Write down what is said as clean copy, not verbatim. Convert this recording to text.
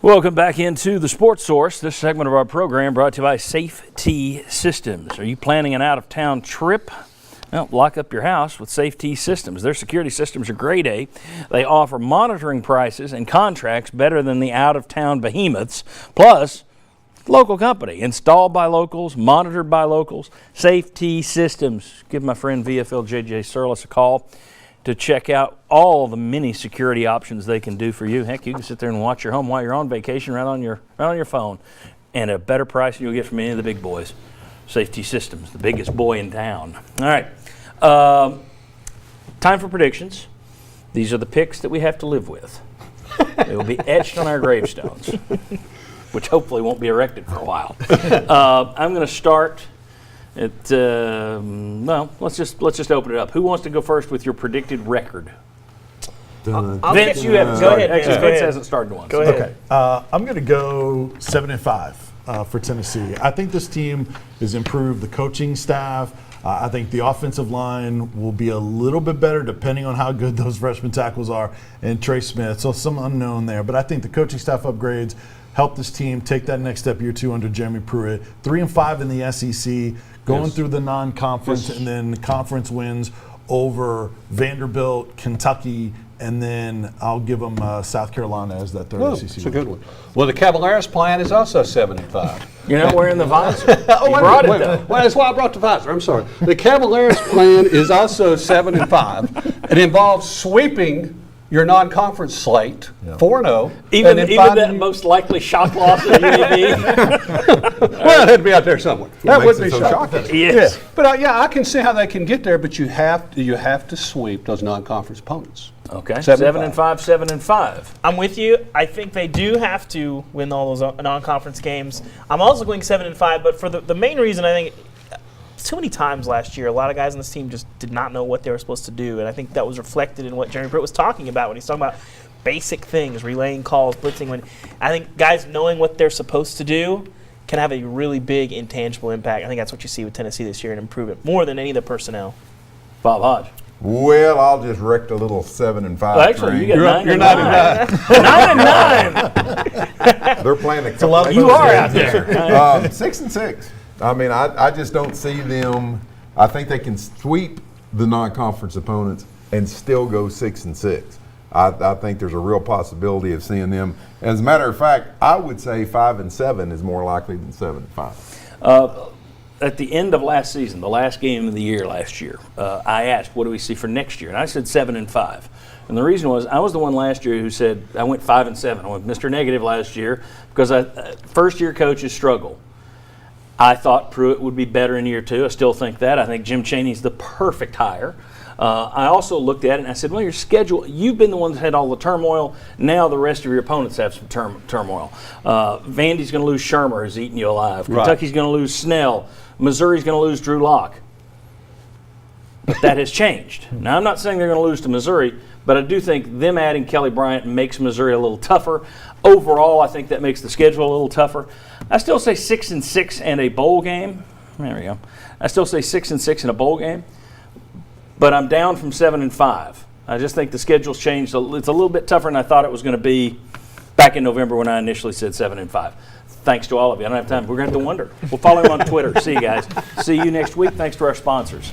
Welcome back into the Sports Source. This segment of our program brought to you by Safety Systems. Are you planning an out-of-town trip? Well, lock up your house with Safety Systems. Their security systems are grade A. They offer monitoring prices and contracts better than the out-of-town behemoths. Plus, local company, installed by locals, monitored by locals. Safety Systems. Give my friend VFL JJ Surlis a call to check out all the many security options they can do for you. Heck, you can sit there and watch your home while you're on vacation right on your phone, and a better price than you'll get from any of the big boys. Safety Systems, the biggest boy in town. All right, time for predictions. These are the picks that we have to live with. They will be etched on our gravestones, which hopefully won't be erected for a while. I'm going to start. Let's just open it up. Who wants to go first with your predicted record? Vince, you have. Go ahead. Actually, Vince hasn't started one. Go ahead. Okay. I'm going to go 7-5 for Tennessee. I think this team has improved the coaching staff. I think the offensive line will be a little bit better depending on how good those freshman tackles are and Trey Smith. So some unknown there. But I think the coaching staff upgrades help this team take that next step year two under Jeremy Pruitt. 3-5 in the SEC. Going through the non-conference and then conference wins over Vanderbilt, Kentucky, and then I'll give them South Carolina as that third SEC. That's a good one. Well, the Cavaliers plan is also 7-5. You're not wearing the visor. You brought it, though. Well, that's why I brought the visor. I'm sorry. The Cavaliers plan is also 7-5. It involves sweeping your non-conference slate, 4-0. Even that most likely shock loss of the UAB. Well, it had to be out there somewhere. That would be shocking. Yes. Yeah. But I can see how they can get there, but you have to sweep those non-conference opponents. Okay. 7-5, 7-5. I'm with you. I think they do have to win all those non-conference games. I'm also going 7-5, but for the main reason, I think too many times last year, a lot of guys on this team just did not know what they were supposed to do, and I think that was reflected in what Jeremy Pruitt was talking about when he's talking about basic things, relaying calls, blitzing. When I think guys knowing what they're supposed to do can have a really big intangible impact. I think that's what you see with Tennessee this year and improve it more than any of the personnel. Bob Hodge. Well, I'll just wreck a little 7-5. Well, actually, you got 9-9. 9-9. They're playing a lot. You are out there. 6-6. I mean, I just don't see them. I think they can sweep the non-conference opponents and still go 6-6. I think there's a real possibility of seeing them. As a matter of fact, I would say 5-7 is more likely than 7-5. At the end of last season, the last game of the year last year, I asked, what do we see for next year? And I said 7-5. And the reason was, I was the one last year who said, I went 5-7. I went Mr. Negative last year because first-year coaches struggle. I thought Pruitt would be better in year two. I still think that. I think Jim Chaney's the perfect hire. I also looked at it and I said, well, your schedule, you've been the one that had all the turmoil. Now the rest of your opponents have some turmoil. Vandy's going to lose Shermer, who's eating you alive. Right. Kentucky's going to lose Snell. Missouri's going to lose Drew Lock. But that has changed. Now, I'm not saying they're going to lose to Missouri, but I do think them adding Kelly Bryant makes Missouri a little tougher. Overall, I think that makes the schedule a little tougher. I still say 6-6 and a bowl game. There we go. I still say 6-6 in a bowl game, but I'm down from 7-5. I just think the schedule's changed. It's a little bit tougher than I thought it was going to be back in November when I initially said 7-5. Thanks to all of you. I don't have time. We're going to have to wonder. We'll follow him on Twitter. See you guys. See you next week. Thanks to our sponsors.